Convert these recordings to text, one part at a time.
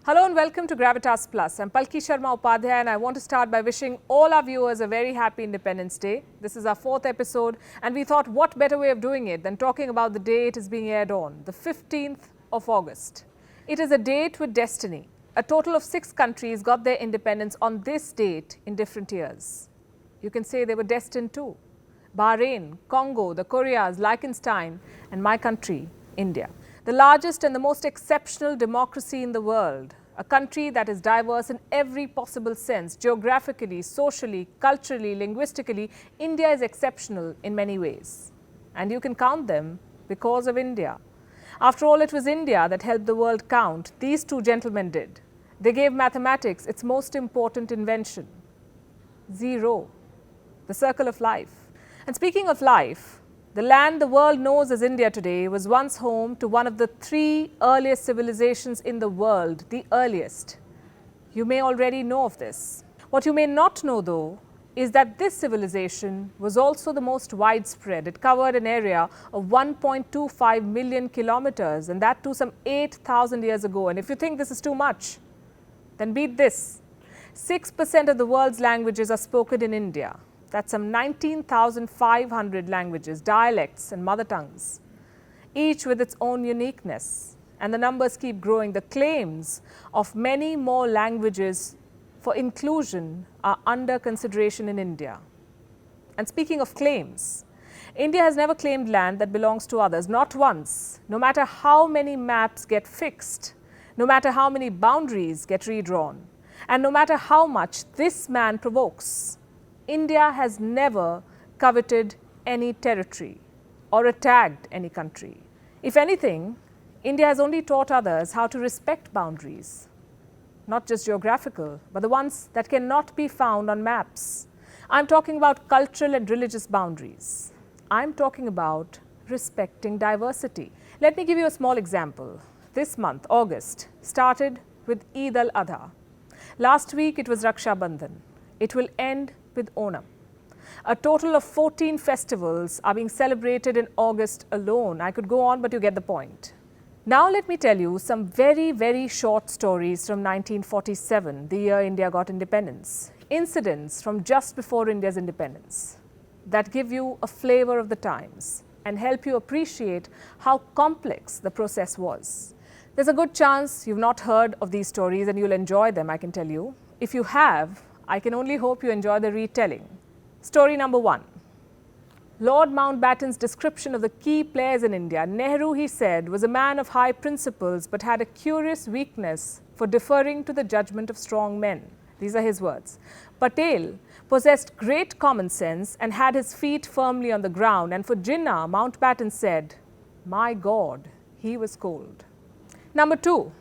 Hello and welcome to Gravitas Plus. I'm Palki Sharma Upadhyay and I want to start by wishing all our viewers a very happy Independence Day. This is our 4th episode and we thought what better way of doing it than talking about the day it is being aired on, the 15th of August. It is a date with destiny. A total of 6 countries got their independence on this date in different years. You can say they were destined too. Bahrain, Congo, the Koreas, Liechtenstein and my country, India. The largest and the most exceptional democracy in the world, a country that is diverse in every possible sense, geographically, socially, culturally, linguistically. India is exceptional in many ways. And you can count them because of India. After all, it was India that helped the world count. These two gentlemen did. They gave mathematics its most important invention. Zero. The circle of life. And speaking of life, the land the world knows as India today was once home to one of the 3 earliest civilizations in the world, the earliest. You may already know of this. What you may not know though is that this civilization was also the most widespread. It covered an area of 1.25 million kilometers and that too some 8,000 years ago. And if you think this is too much, then beat this. 6% of the world's languages are spoken in India. That's some 19,500 languages, dialects and mother tongues, each with its own uniqueness. And the numbers keep growing. The claims of many more languages for inclusion are under consideration in India. And speaking of claims, India has never claimed land that belongs to others, not once, no matter how many maps get fixed, no matter how many boundaries get redrawn, and no matter how much this man provokes. India has never coveted any territory or attacked any country. If anything, India has only taught others how to respect boundaries, not just geographical, but the ones that cannot be found on maps. I'm talking about cultural and religious boundaries. I'm talking about respecting diversity. Let me give you a small example. This month, August, started with Eid al-Adha. Last week, it was Raksha Bandhan. It will end with Onam. A total of 14 festivals are being celebrated in August alone. I could go on, but you get the point. Now let me tell you some very, very short stories from 1947, the year India got independence. Incidents from just before India's independence that give you a flavor of the times and help you appreciate how complex the process was. There's a good chance you've not heard of these stories and you'll enjoy them, I can tell you. If you have, I can only hope you enjoy the retelling. Story number 1. Lord Mountbatten's description of the key players in India. Nehru, he said, was a man of high principles but had a curious weakness for deferring to the judgment of strong men. These are his words. Patel possessed great common sense and had his feet firmly on the ground. And for Jinnah, Mountbatten said, my God, he was cold. Number 2.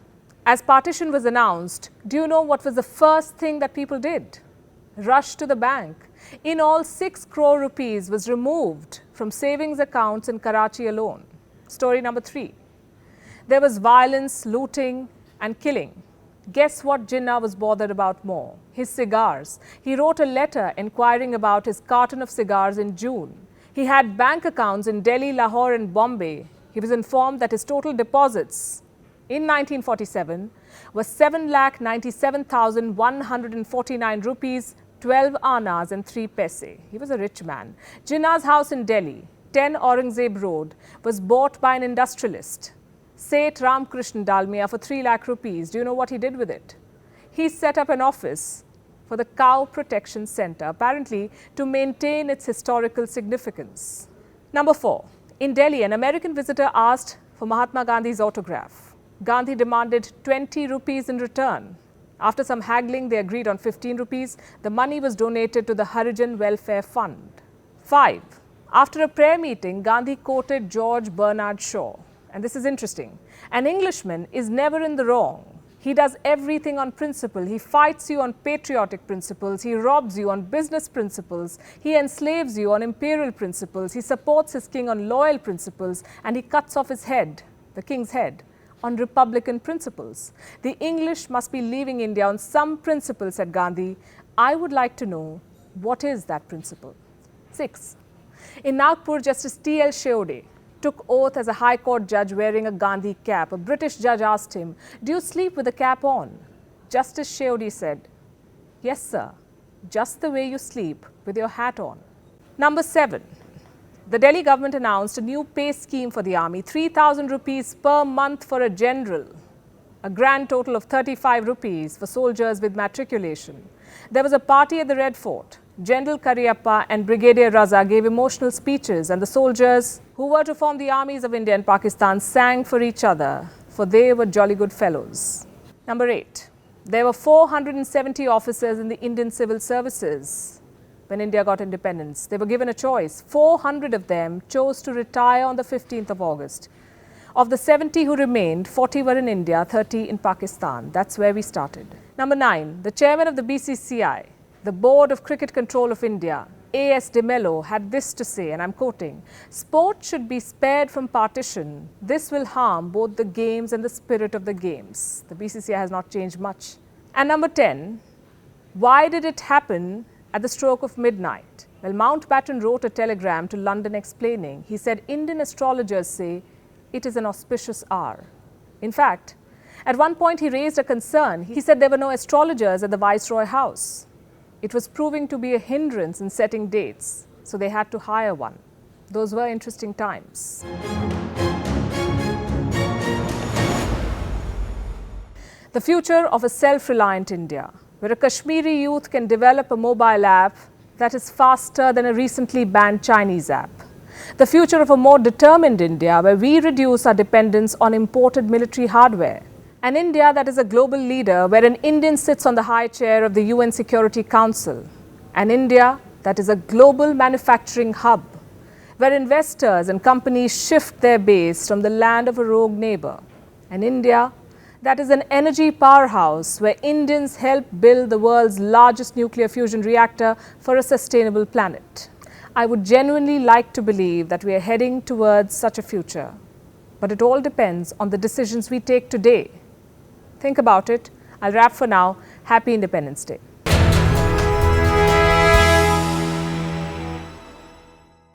As partition was announced, do you know what was the first thing that people did? Rush to the bank. In all, 6 crore rupees was removed from savings accounts in Karachi alone. Story number 3. There was violence, looting and killing. Guess what Jinnah was bothered about more? His cigars. He wrote a letter inquiring about his carton of cigars in June. He had bank accounts in Delhi, Lahore and Bombay. He was informed that his total deposits in 1947 was 7,97,149 rupees, 12 annas and 3 paise. He was a rich man. Jinnah's house in Delhi, 10 Aurangzeb Road, was bought by an industrialist, Seth Ramkrishnan Dalmia, for 3 lakh rupees. Do you know what he did with it? He set up an office for the Cow Protection Center, apparently to maintain its historical significance. Number 4. In Delhi, an American visitor asked for Mahatma Gandhi's autograph. Gandhi demanded 20 rupees in return. After some haggling, they agreed on 15 rupees. The money was donated to the Harijan Welfare Fund. 5. After a prayer meeting, Gandhi quoted George Bernard Shaw. And this is interesting. An Englishman is never in the wrong. He does everything on principle. He fights you on patriotic principles. He robs you on business principles. He enslaves you on imperial principles. He supports his king on loyal principles. And he cuts off his head, the king's head, on republican principles. The English must be leaving India on some principle, said Gandhi. I would like to know, what is that principle? 6. In Nagpur, Justice T.L. Sheode took oath as a High Court judge wearing a Gandhi cap. A British judge asked him, "Do you sleep with the cap on?" Justice Sheodi said, "Yes, sir, just the way you sleep with your hat on." Number 7. The Delhi government announced a new pay scheme for the army, 3,000 rupees per month for a general, a grand total of 35 rupees for soldiers with matriculation. There was a party at the Red Fort. General Kariappa and Brigadier Raza gave emotional speeches, and the soldiers who were to form the armies of India and Pakistan sang for each other, for they were jolly good fellows. Number 8. There were 470 officers in the Indian civil services when India got independence. They were given a choice. 400 of them chose to retire on the 15th of August. Of the 70 who remained, 40 were in India, 30 in Pakistan. That's where we started. Number 9. The chairman of the BCCI, the Board of Cricket Control of India, A.S. De Mello, had this to say, and I'm quoting, "Sport should be spared from partition. This will harm both the games and the spirit of the games." The BCCI has not changed much. And number 10, why did it happen at the stroke of midnight? Well, Mountbatten wrote a telegram to London explaining. He said, "Indian astrologers say it is an auspicious hour." In fact, at one point he raised a concern. He said there were no astrologers at the Viceroy House. It was proving to be a hindrance in setting dates, so they had to hire one. Those were interesting times. The future of a self-reliant India, where a Kashmiri youth can develop a mobile app that is faster than a recently banned Chinese app. The future of a more determined India, where we reduce our dependence on imported military hardware. An India that is a global leader, where an Indian sits on the high chair of the UN Security Council. An India that is a global manufacturing hub, where investors and companies shift their base from the land of a rogue neighbor. An India that is an energy powerhouse, where Indians help build the world's largest nuclear fusion reactor for a sustainable planet. I would genuinely like to believe that we are heading towards such a future, but it all depends on the decisions we take today. Think about it. I'll wrap for now. Happy Independence Day.